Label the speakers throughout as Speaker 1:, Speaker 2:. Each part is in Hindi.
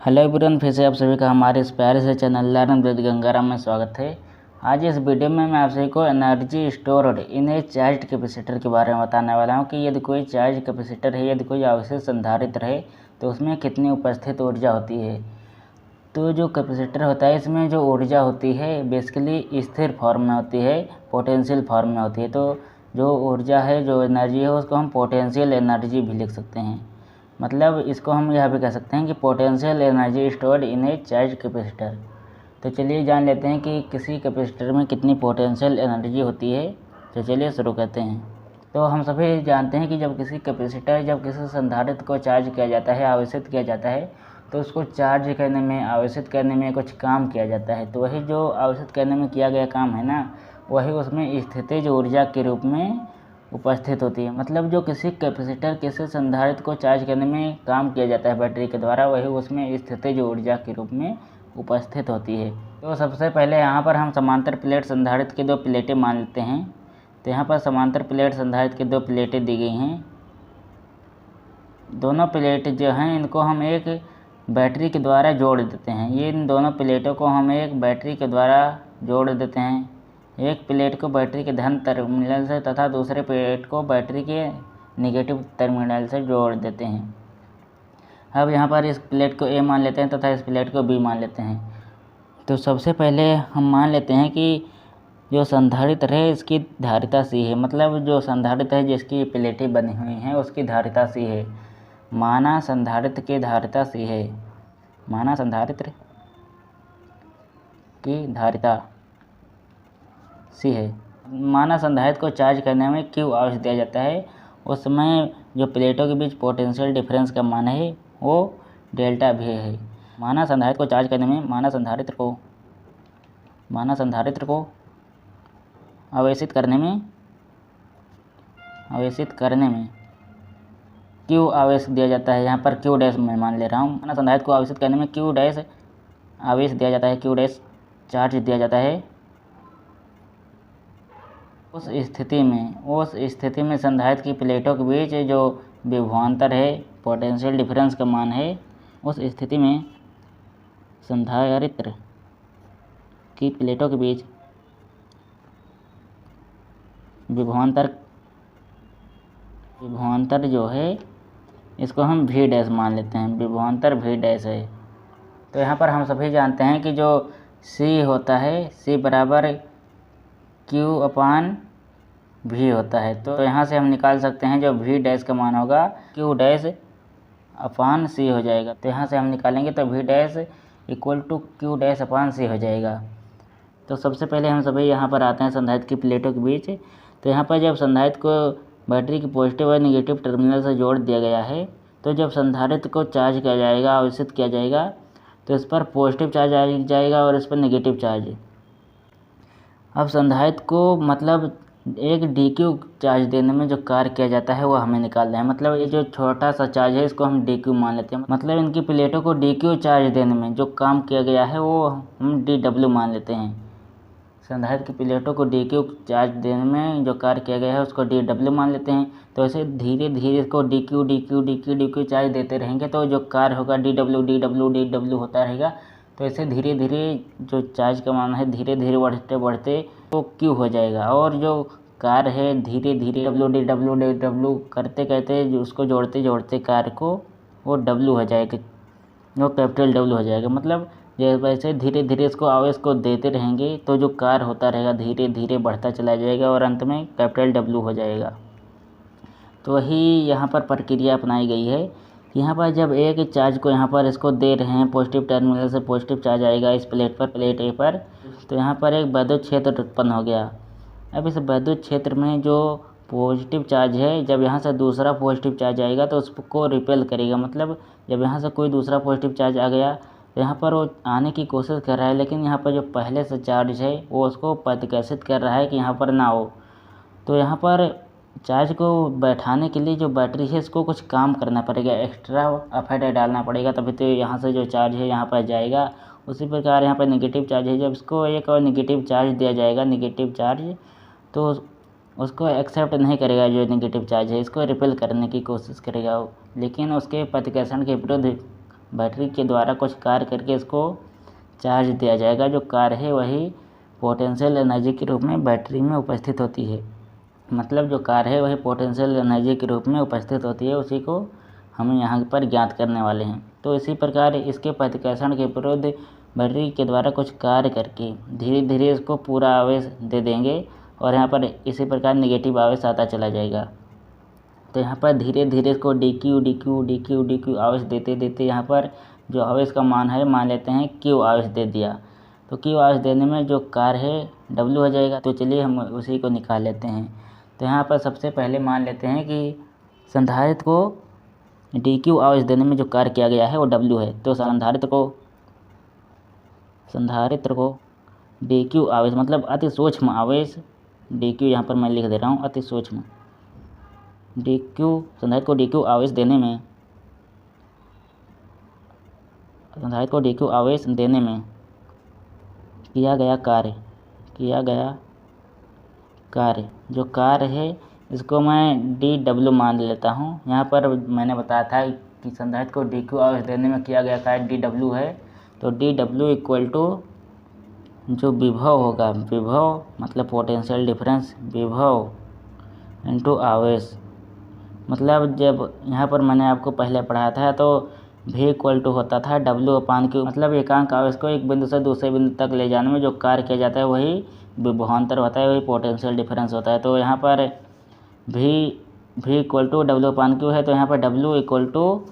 Speaker 1: हेलो एवरीवन, फिर से आप सभी का हमारे इस प्यारे से चैनल लर्न विद गंगाराम में स्वागत है। आज इस वीडियो में मैं आप सभी को energy stored in A charge capacitor के बारे में बताने वाला हूं कि यदि कोई चार्ज कैपेसिटर है, यदि कोई अवशेष संधारित्र है तो उसमें कितनी उपस्थित ऊर्जा होती है। तो जो कैपेसिटर होता है इसमें जो ऊर्जा होती है बेसिकली स्थिर फॉर्म में होती है, पोटेंशियल फॉर्म में होती है। तो जो ऊर्जा है, जो एनर्जी है, उसको हम पोटेंशियल एनर्जी भी लिख सकते हैं। मतलब इसको हम यह भी कह सकते हैं कि potential energy stored in A charge capacitor. तो चलिए जान लेते हैं कि किसी कैपेसिटर में कितनी पोटेंशियल एनर्जी होती है। तो चलिए शुरू करते हैं। तो हम सभी जानते हैं कि जब किसी संधारित्र को चार्ज किया जाता है, आवेशित किया जाता है, तो उसको चार्ज करने में, आवेशित करने में कुछ काम किया जाता है। तो वही जो आवेशित करने में किया गया काम है ना, वही उसमें स्थितिज ऊर्जा के रूप में उपस्थित होती है। मतलब जो किसी कैपेसिटर, किसी संधारित्र को चार्ज करने में काम किया जाता है बैटरी के द्वारा, वही उसमें स्थितिज ऊर्जा के रूप में उपस्थित होती है। तो सबसे पहले यहाँ पर हम समांतर प्लेट संधारित्र की दो प्लेटें मान लेते हैं। तो यहाँ पर समांतर प्लेट संधारित्र की दो प्लेटें दी गई हैं। दोनों प्लेट जो हैं इनको हम एक बैटरी के द्वारा जोड़ देते हैं। ये इन दोनों प्लेटों को हम एक बैटरी के द्वारा जोड़ देते हैं। एक प्लेट को बैटरी के धन टर्मिनल से तथा दूसरे प्लेट को बैटरी के नेगेटिव टर्मिनल से जोड़ देते हैं। अब यहाँ पर इस प्लेट को ए मान लेते हैं तथा इस प्लेट को बी मान लेते हैं। तो सबसे पहले हम मान लेते हैं कि जो संधारित्र है इसकी धारिता सी है। मतलब जो संधारित्र है जिसकी प्लेटें बनी हुई हैं उसकी धारिता सी है। माना संधारित्र की धारिता सी है। माना संधारित्र की धारिता सी है। माना संधारित्र को चार्ज करने में क्यू आवेश दिया जाता है। उस समय जो प्लेटों के बीच पोटेंशियल डिफरेंस का मान है वो डेल्टा भी है। माना संधारित्र को चार्ज करने में, माना संधारित्र को आवेशित करने में क्यू आवेश दिया जाता है। यहाँ पर क्यू डैश मैं मान ले रहा हूँ। माना संधारित्र को आवेशित करने में क्यू डैश आवेश दिया जाता है, क्यू डैश चार्ज दिया जाता है। उस स्थिति में संधारित्र की प्लेटों के बीच जो विभवांतर है, पोटेंशियल डिफरेंस का मान है, उस स्थिति में संधारित्र की प्लेटों के बीच विभवांतर जो है इसको हम वी डैश मान लेते हैं। विभवांतर वी डैश है। तो यहाँ पर हम सभी जानते हैं कि जो सी होता है, सी बराबर क्यू अपान वी होता है। तो यहाँ से हम निकाल सकते हैं जो वी डैश का मान होगा क्यू डैश अपान सी हो जाएगा। तो यहाँ से हम निकालेंगे तो V dash equal to Q dash upon C हो जाएगा। तो सबसे पहले हम सभी यहाँ पर आते हैं संधारित्र की प्लेटों के बीच। तो यहाँ पर जब संधारित्र को बैटरी की पॉजिटिव और नेगेटिव टर्मिनल से जोड़ दिया गया है, तो जब संधारित्र को चार्ज किया जाएगा, आवेशित किया जाएगा, तो इस पर पॉजिटिव चार्ज आ जाएगा और इस पर नेगेटिव चार्ज। अब संधारित्र को मतलब एक DQ चार्ज देने में जो कार्य किया जाता है वो हमें निकालना है। मतलब ये जो छोटा सा चार्ज है इसको हम DQ मान लेते हैं। मतलब इनकी प्लेटों को DQ चार्ज देने में जो काम किया गया है वो हम DW मान लेते हैं। संधारित्र की प्लेटों को DQ चार्ज देने में जो कार्य किया गया है उसको DW मान लेते हैं। तो ऐसे धीरे धीरे इसको DQ चार्ज देते रहेंगे तो जो कार्य होगा DW होता रहेगा। तो ऐसे धीरे धीरे जो चार्ज का मान है धीरे धीरे बढ़ते बढ़ते तो क्यू हो जाएगा, और जो कार्य है धीरे धीरे DW करते करते जो उसको जोड़ते जोड़ते कार्य को वो W हो जाएगा, वो कैपिटल W हो जाएगा। मतलब जैसे धीरे धीरे इसको आवेश को देते रहेंगे तो जो कार्य होता रहेगा धीरे धीरे बढ़ता चला जाएगा और अंत में कैपिटल W हो जाएगा। तो वही यहाँ पर प्रक्रिया अपनाई गई है। यहाँ पर जब एक चार्ज को यहाँ पर इसको दे रहे हैं, पॉजिटिव टर्मिनल से पॉजिटिव चार्ज आएगा इस प्लेट पर, प्लेट ए पर, तो यहाँ पर एक वैद्युत क्षेत्र उत्पन्न हो गया। अब इस वैद्युत क्षेत्र में जो पॉजिटिव चार्ज है, जब यहाँ से दूसरा पॉजिटिव चार्ज आएगा तो उसको रिपेल करेगा। मतलब जब यहाँ से कोई दूसरा पॉजिटिव चार्ज आ गया तो यहाँ पर वो आने की कोशिश कर रहा है, लेकिन यहाँ पर जो पहले से चार्ज है वो उसको प्रतिकर्षित कर रहा है कि यहाँ पर ना हो। तो यहाँ पर चार्ज को बैठाने के लिए जो बैटरी है इसको कुछ काम करना पड़ेगा, एक्स्ट्रा एफर्ट डालना पड़ेगा, तभी तो यहाँ से जो चार्ज है यहाँ पर जाएगा। उसी प्रकार यहाँ पर नेगेटिव चार्ज है, जब इसको एक और नेगेटिव चार्ज दिया जाएगा, नेगेटिव चार्ज, तो उसको एक्सेप्ट नहीं करेगा। जो नेगेटिव चार्ज है इसको रिपेल करने की कोशिश करेगा, लेकिन उसके प्रतिकर्षण के विरुद्ध बैटरी के द्वारा कुछ कार्य करके इसको चार्ज दिया जाएगा। जो कार्य है वही पोटेंशियल एनर्जी के रूप में बैटरी में उपस्थित होती है। मतलब जो कार्य है वही पोटेंशियल एनर्जी के रूप में उपस्थित होती है, उसी को हम यहाँ पर ज्ञात करने वाले हैं। तो इसी प्रकार इसके प्रतिकर्षण के विरुद्ध बैटरी के द्वारा कुछ कार्य करके धीरे धीरे इसको पूरा आवेश दे देंगे और यहाँ पर इसी प्रकार नेगेटिव आवेश आता चला जाएगा। तो यहाँ पर धीरे धीरे इसको डी क्यू आवेश देते देते यहाँ पर जो आवेश का मान है मान लेते हैं क्यू आवेश दे दिया। तो क्यू आवेश देने में जो कार्य है डब्ल्यू हो जाएगा। तो चलिए हम उसी को निकाल लेते हैं। तो यहाँ पर सबसे पहले मान लेते हैं कि संधारित्र को डी क्यू आवेश देने में जो कार्य किया गया है वो डब्ल्यू है। तो संधारित्र को डी क्यू आवेश मतलब अति सूक्ष्म आवेश, डी क्यू यहाँ पर मैं लिख दे रहा हूँ, अति सूक्ष्म डी क्यू संधारित्र को डी क्यू आवेश देने में किया गया कार्य जो कार्य है इसको मैं डी डब्ल्यू मान लेता हूँ। यहाँ पर मैंने बताया था कि संधारित्र को डी क्यू आवेश देने में किया गया कार्य डी डब्ल्यू है। तो डी डब्ल्यू इक्वल टू जो विभव होगा, विभव मतलब पोटेंशियल डिफरेंस, विभव इनटू आवेश। मतलब जब यहाँ पर मैंने आपको पहले पढ़ाया था तो भी इक्वल टू होता था डब्ल्यू अपान क्यू। मतलब एकांक आवेश को एक बिंदु से दूसरे बिंदु तक ले जाने में जो कार्य किया जाता है वही विभवांतर होता है, वही पोटेंशियल डिफरेंस होता है। तो यहाँ पर भी equal to W upon Q है। तो यहाँ पर W equal to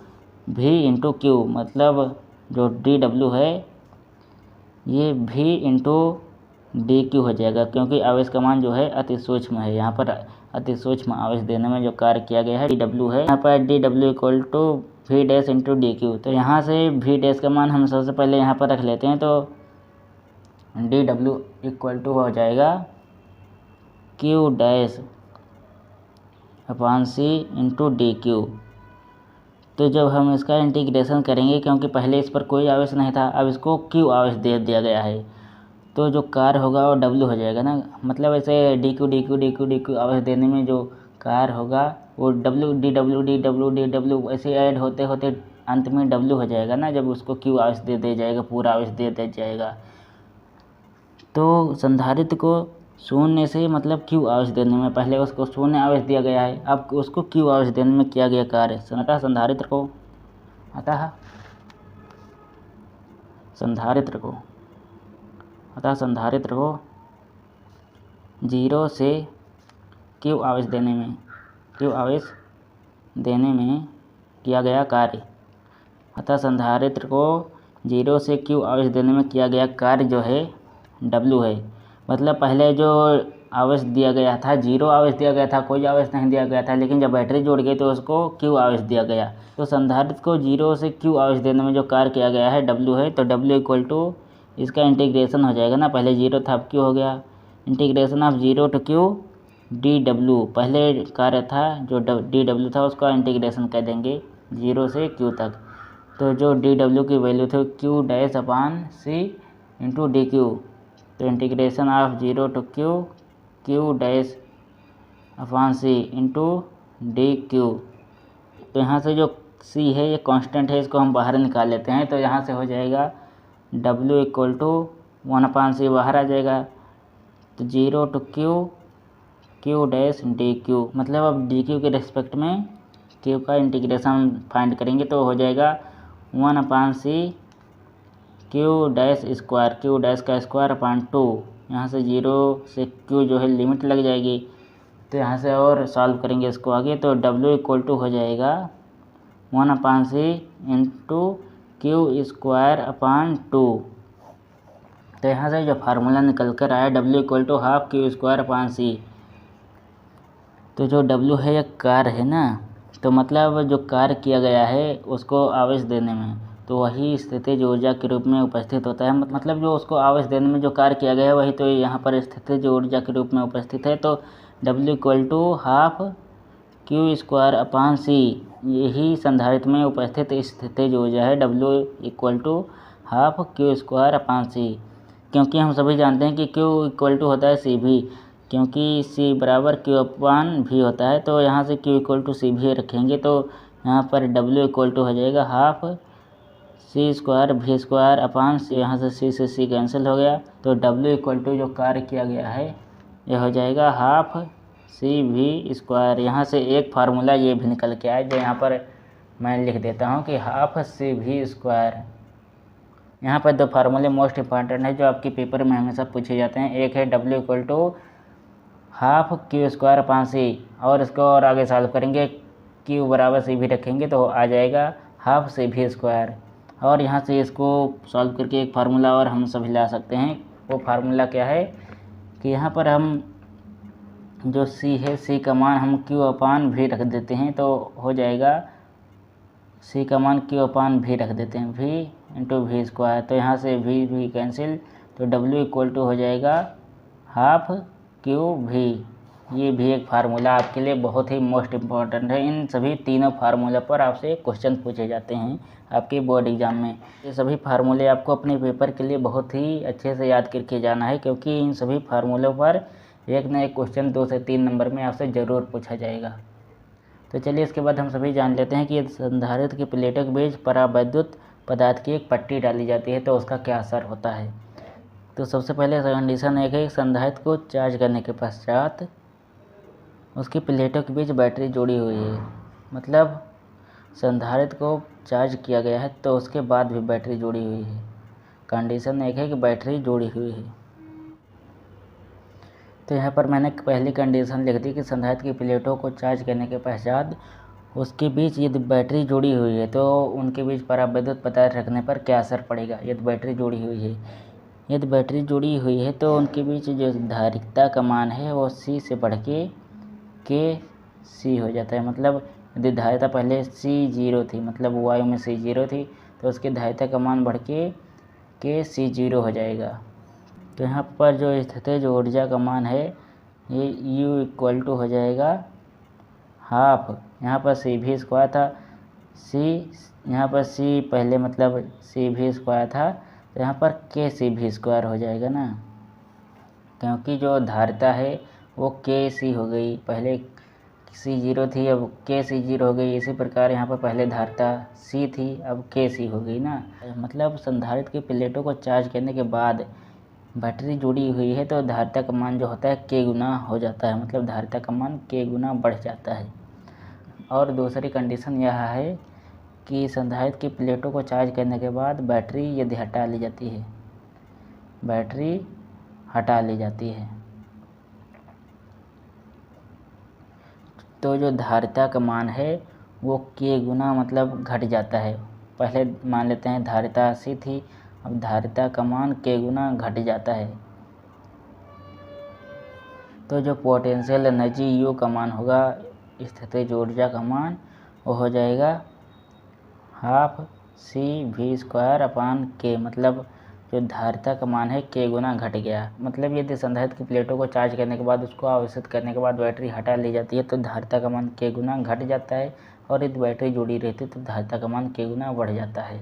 Speaker 1: V into Q, मतलब जो डी डब्ल्यू है ये भी इंटू डी क्यू हो जाएगा, क्योंकि आवेश का मान जो है अति सूक्ष्म है। यहाँ पर अति सूक्ष्म आवेश देने में जो कार्य किया गया है डी डब्ल्यू है। यहाँ पर D W equal to V dash into D Q. तो यहाँ से वी डैश का मान हम सबसे पहले यहाँ पर रख लेते हैं। तो डी डब्ल्यू इक्वल टू हो जाएगा Q dash upon C into D Q. तो जब हम इसका इंटीग्रेशन करेंगे, क्योंकि पहले इस पर कोई आवेश नहीं था, अब इसको क्यू आवेश दे दिया गया है, तो जो कार्य होगा वो डब्ल्यू हो जाएगा ना। मतलब ऐसे डी क्यू आवेश देने में जो कार्य होगा वो डब्ल्यू ऐसे ऐड होते होते अंत में डब्ल्यू हो जाएगा ना, जब उसको क्यू आवेश दे दिया जाएगा, पूरा आवेश दे दिया जाएगा। तो संधारित्र को शून्य से मतलब क्यू आवेश देने में पहले उसको शून्य आवेश दिया गया है, अब उसको क्यू आवेश देने में किया गया कार्य। अतः संधारित्र को 0 से क्यू आवेश देने में किया गया कार्य। अतः संधारित्र को 0 से क्यू आवेश देने में किया गया कार्य जो है डब्ल्यू है। मतलब पहले जो आवेश दिया गया था 0 आवेश दिया गया था, कोई आवेश नहीं दिया गया था, लेकिन जब बैटरी जोड़ गई तो उसको क्यू आवेश दिया गया। तो संधारित्र को 0 से क्यू आवेश देने में जो कार्य किया गया है डब्ल्यू है। तो डब्ल्यू इक्वल टू इसका इंटीग्रेशन हो जाएगा ना, पहले 0 था अब क्यू हो गया, integration of 0 to Q D W. पहले कार्य था जो डी डब्ल्यू था उसका इंटीग्रेशन कर देंगे 0 से क्यू तक। तो जो डी डब्ल्यू की वैल्यू थी Q dash upon C into D Q. तो integration of 0 to Q dash upon C into D Q. तो यहाँ से जो सी है ये कांस्टेंट है, इसको हम बाहर निकाल लेते हैं। तो यहाँ से हो जाएगा डब्ल्यू इक्वल टू 1/c बाहर आ जाएगा। तो 0 to Q dash D Q. मतलब अब डी क्यू के रिस्पेक्ट में क्यू का इंटीग्रेशन फाइंड करेंगे तो हो जाएगा 1/c क्यू डैश का स्क्वायर अपान 2। यहाँ से 0 से क्यू जो है लिमिट लग जाएगी, तो यहाँ से और सॉल्व करेंगे इसको आगे। तो डब्ल्यू इक्वल टू हो जाएगा 1/c into Q square upon 2। तो यहाँ से जो फार्मूला निकल कर आया W equal to half Q square upon C. तो जो डब्ल्यू है ये कार्य है ना, तो मतलब जो कार्य किया गया है उसको आवेश देने में, तो वही स्थितिज ऊर्जा के रूप में उपस्थित होता है। मतलब जो उसको आवेश देने में जो कार्य किया गया है वही तो यहाँ पर स्थितिज ऊर्जा के रूप में उपस्थित है। तो W equal to half Q square upon C, यही संधारित्र में उपस्थित स्थितिज ऊर्जा है W equal to half Q square upon C. क्योंकि हम सभी जानते हैं कि क्यू इक्वल टू होता है सी भी, क्योंकि सी बराबर क्यू अपान भी होता है। तो यहाँ से क्यू इक्वल टू सी भी रखेंगे, तो यहाँ पर डब्ल्यू इक्वल टू हो जाएगा हाफ सी स्क्वायर भी स्क्वायर अपान सी, यहाँ से सी कैंसिल हो गया, तो डब्ल्यू इक्वल टू जो कार्य किया गया है यह हो जाएगा हाफ सी भी स्क्वायर। यहाँ से एक फार्मूला ये भी निकल के आए, जो यहाँ पर मैं लिख देता हूँ कि हाफ सी भी स्क्वायर। यहाँ पर दो फार्मूले मोस्ट इंपॉर्टेंट है जो आपके पेपर में हमेशा पूछे जाते हैं। एक है W equal to half Q square upon C, और इसको और आगे सॉल्व करेंगे, क्यू बराबर सी भी रखेंगे तो आ जाएगा हाफ सी भी स्क्वायर। और यहाँ से इसको सॉल्व करके एक फार्मूला और हम सभी ला सकते हैं। वो फार्मूला क्या है कि यहाँ पर हम जो सी है, सी का मान हम क्यू अपान भी रख देते हैं, तो हो जाएगा सी का मान क्यू अपान भी रख देते हैं, वी इंटू वी स्क्वायर। तो यहाँ से वी कैंसिल, तो डब्ल्यू इक्वल टू हो जाएगा हाफ क्यू वी। ये भी एक फार्मूला आपके लिए बहुत ही मोस्ट इम्पॉर्टेंट है। इन सभी तीनों फार्मूला पर आपसे क्वेश्चन पूछे जाते हैं आपके बोर्ड एग्जाम में। ये सभी फार्मूले आपको अपने पेपर के लिए बहुत ही अच्छे से याद करके जाना है, क्योंकि इन सभी फार्मूलों पर एक न एक क्वेश्चन 2 से 3 नंबर में आपसे ज़रूर पूछा जाएगा। तो चलिए इसके बाद हम सभी जान लेते हैं कि संधारित्र की प्लेटों के बीच परावैद्युत पदार्थ की एक पट्टी डाली जाती है तो उसका क्या असर होता है। तो सबसे पहले कंडीशन एक है, संधारित्र को चार्ज करने के पश्चात उसकी प्लेटों के बीच बैटरी जुड़ी हुई है। मतलब संधारित्र को चार्ज किया गया है तो उसके बाद भी बैटरी जुड़ी हुई है। कंडीशन एक है कि बैटरी जुड़ी हुई है। तो यहाँ पर मैंने पहली कंडीशन लिख दी कि संधारित्र की प्लेटों को चार्ज करने के पश्चात उसके बीच यदि बैटरी जुड़ी हुई है तो उनके बीच परावैद्युत पदार्थ रखने पर क्या असर पड़ेगा। यदि बैटरी जुड़ी हुई है, यदि बैटरी जुड़ी हुई है तो उनके बीच जो धारिता का मान है वो सी से बढ़ के सी हो जाता है। मतलब यदि धारिता पहले सी जीरो थी, मतलब वायु में सी जीरो थी, तो उसकी धारिता का मान बढ़ के सी जीरो हो जाएगा। तो यहाँ पर जो स्थितिज ऊर्जा का मान है ये U इक्वल टू हो जाएगा हाफ, यहाँ पर सी भी स्क्वायर था, सी यहाँ पर सी पहले मतलब सी भी स्क्वायर था, तो यहाँ पर के सी भी स्क्वायर हो जाएगा ना, क्योंकि जो धारिता है वो के सी हो गई, पहले सी जीरो थी अब के सी जीरो हो गई। इसी प्रकार यहाँ पर पहले धारिता सी थी अब के सी हो गई ना। मतलब संधारित्र की प्लेटों को चार्ज करने के बाद बैटरी जुड़ी हुई है तो धारिता का मान जो होता है के गुना हो जाता है, मतलब धारिता का मान के गुना बढ़ जाता है। और दूसरी कंडीशन यह है कि संधारित्र की प्लेटों को चार्ज करने के बाद बैटरी यदि हटा ली जाती है, बैटरी हटा ली जाती है तो जो धारिता का मान है वो के गुना मतलब घट जाता है। पहले मान लेते हैं धारिता 80 थी, अब धारिता का मान के गुना घट जाता है, तो जो पोटेंशियल एनर्जी यू का मान होगा, स्थितिज ऊर्जा का मान, वो हो जाएगा half C V square upon के। मतलब जो धारिता का मान है के गुना घट गया। मतलब यदि संधारित्र की प्लेटों को चार्ज करने के बाद उसको आवेशित करने के बाद बैटरी हटा ली जाती है तो धारिता का मान के गुना घट जाता है, और यदि बैटरी जुड़ी रहती है तो धारिता का मान के गुना बढ़ जाता है।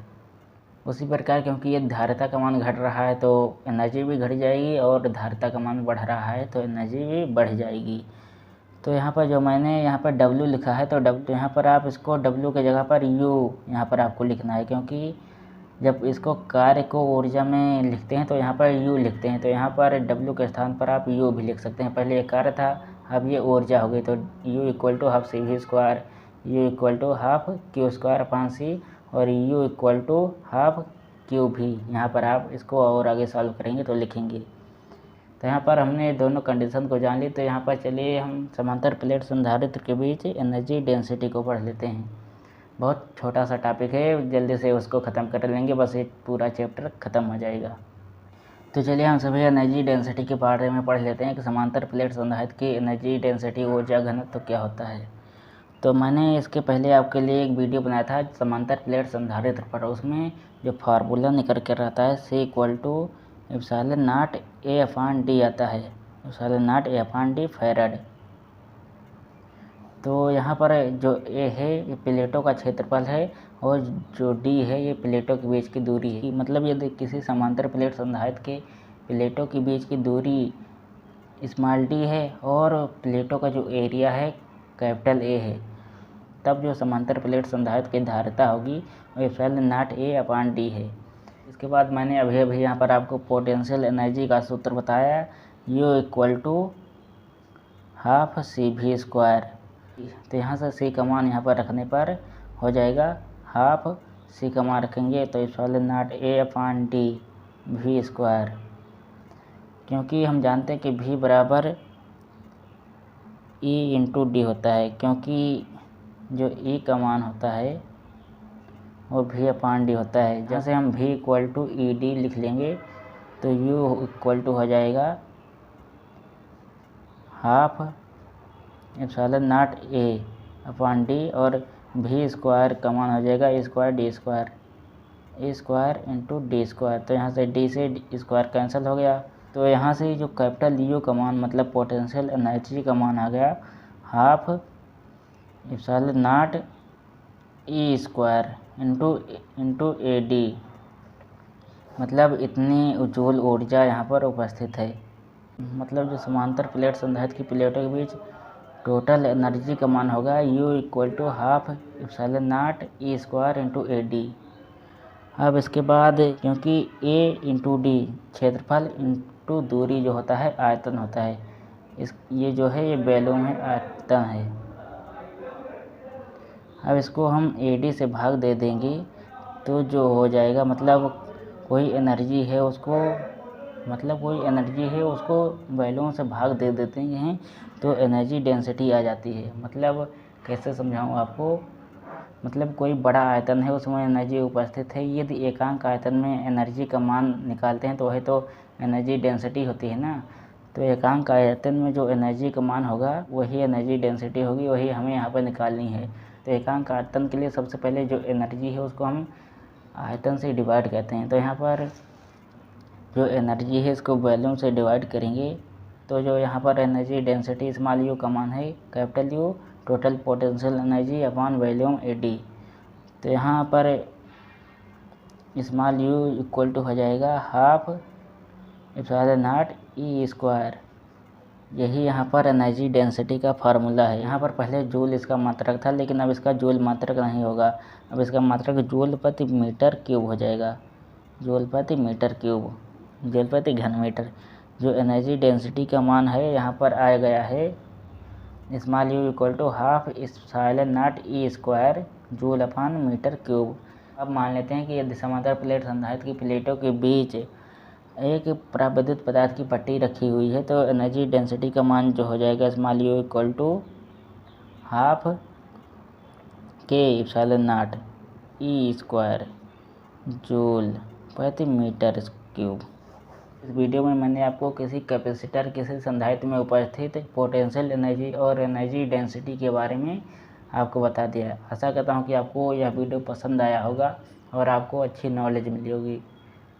Speaker 1: उसी प्रकार क्योंकि ये धारिता का मान घट रहा है तो एनर्जी भी घट जाएगी, और धारिता का मान बढ़ रहा है तो एनर्जी भी बढ़ जाएगी। तो यहाँ पर जो मैंने यहाँ पर W लिखा है, तो W यहाँ पर आप इसको W की जगह पर U यहाँ पर आपको लिखना है, क्योंकि जब इसको कार्य को ऊर्जा में लिखते हैं तो यहाँ पर U लिखते हैं, तो यहाँ पर W के स्थान पर आप U भी लिख सकते हैं। पहले ये कार्य था, अब ये ऊर्जा हो गई, तो U equal to half C V square, U equal to half Q square upon C, और U equal to half Q V. यहाँ पर आप इसको और आगे सॉल्व करेंगे तो लिखेंगे। तो यहाँ पर हमने दोनों कंडीशन को जान ली। तो यहाँ पर चलिए हम समांतर प्लेट संधारित्र के बीच एनर्जी डेंसिटी को पढ़ लेते हैं। बहुत छोटा सा टॉपिक है, जल्दी से उसको ख़त्म कर लेंगे, बस ये पूरा चैप्टर ख़त्म हो जाएगा। तो चलिए हम सभी एनर्जी डेंसिटी के बारे में पढ़ लेते हैं कि समांतर प्लेट संधारित्र की एनर्जी डेंसिटी ऊर्जा घनत्व तो क्या होता है। तो मैंने इसके पहले आपके लिए एक वीडियो बनाया था समांतर प्लेट संधारित्र पर, उसमें जो फार्मूला निकल कर रहता है C equal to epsilon naught A upon D आता है, epsilon naught A upon D farad. तो यहाँ पर जो A है ये प्लेटों का क्षेत्रफल है, और जो D है ये प्लेटों के बीच की दूरी है। मतलब यदि किसी समांतर प्लेट संधारित्र के प्लेटों के बीच की दूरी स्मॉल d है और प्लेटों का जो एरिया है कैपिटल A है, तब जो समांतर प्लेट संधारित्र की धारिता होगी वो एप्सिलॉन नॉट A/d है। इसके बाद मैंने अभी यहाँ पर आपको पोटेंशियल एनर्जी का सूत्र बताया, U equal to half CV²। तो यहाँ से C का मान यहाँ पर रखने पर हो जाएगा हाफ, C का मान रखेंगे तो एप्सिलॉन नॉट A/d V², क्योंकि हम जानते हैं कि V बराबर E इंटू डी होता है, क्योंकि जो E का मान होता है वो V/d होता है। जैसे हम V इक्वल टू ED लिख लेंगे तो U इक्वल टू हो जाएगा हाफ एप्सिलॉन नॉट A/d और V² का मान हो जाएगा A² इंटू D²। तो यहाँ से D से D² कैंसिल हो गया, तो यहाँ से जो कैपिटल U का मान मतलब पोटेंशियल एनर्जी का मान आ गया half epsilon naught E² into AD, मतलब इतनी जूल ऊर्जा यहाँ पर उपस्थित है। मतलब जो समांतर प्लेट संधारित्र की प्लेटों के बीच टोटल एनर्जी का मान होगा U equal to half epsilon naught E² into AD। अब इसके बाद क्योंकि A इंटू D क्षेत्रफल इंटू दूरी जो होता है आयतन होता है, ये जो है ये वॉल्यूम है, आयतन है। अब इसको हम AD से भाग दे देंगे तो जो हो जाएगा मतलब कोई एनर्जी है उसको वॉल्यूम से भाग दे देते हैं तो एनर्जी डेंसिटी आ जाती है। मतलब कैसे समझाऊँ आपको, मतलब कोई बड़ा आयतन है उसमें एनर्जी उपस्थित है, यदि एकांक आयतन में एनर्जी का मान निकालते हैं तो वही तो एनर्जी डेंसिटी होती है ना। तो एकांक आयतन में जो एनर्जी का मान होगा वही एनर्जी डेंसिटी होगी, वही हमें यहाँ पर निकालनी है। तो एकांक आयतन के लिए सबसे पहले जो एनर्जी है उसको हम आयतन से डिवाइड करते हैं। तो यहाँ पर जो एनर्जी है इसको वॉल्यूम से डिवाइड करेंगे तो जो यहाँ पर एनर्जी डेंसिटी स्मॉल u का मान है capital U total potential energy upon volume AD। तो यहाँ पर स्मॉल u इक्वल टू हो जाएगा हाफ एप्सिलॉन नॉट E²। यही यहाँ पर एनर्जी डेंसिटी का फार्मूला है। यहाँ पर पहले जूल इसका मात्रक था, लेकिन अब इसका जूल मात्रक नहीं होगा, अब इसका मात्रक जूल प्रति मीटर क्यूब हो जाएगा। जूल प्रति मीटर क्यूब, जूल प्रति घन मीटर। जो एनर्जी डेंसिटी का मान है यहाँ पर आ गया है small u equal to half epsilon naught E² joule upon metre cube. अब मान लेते हैं कि यदि समांतर प्लेट संधारित्र की प्लेटों के बीच एक परावैद्युत पदार्थ की पट्टी रखी हुई है तो एनर्जी डेंसिटी का मान जो हो जाएगा small u equal to half K epsilon naught E² joule प्रति मीटर क्यूब। इस वीडियो में मैंने आपको किसी कैपेसिटर किसी संधारित्र में उपस्थित पोटेंशियल एनर्जी और एनर्जी डेंसिटी के बारे में आपको बता दिया। आशा करता हूँ कि आपको यह वीडियो पसंद आया होगा और आपको अच्छी नॉलेज मिली होगी।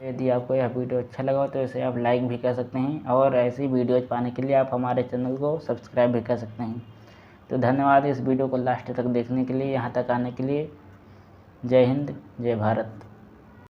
Speaker 1: यदि आपको यह वीडियो अच्छा लगा हो तो इसे आप लाइक भी कर सकते हैं और ऐसी वीडियोज पाने के लिए आप हमारे चैनल को सब्सक्राइब भी कर सकते हैं। तो धन्यवाद इस वीडियो को लास्ट तक देखने के लिए, यहाँ तक आने के लिए। जय हिंद, जय भारत।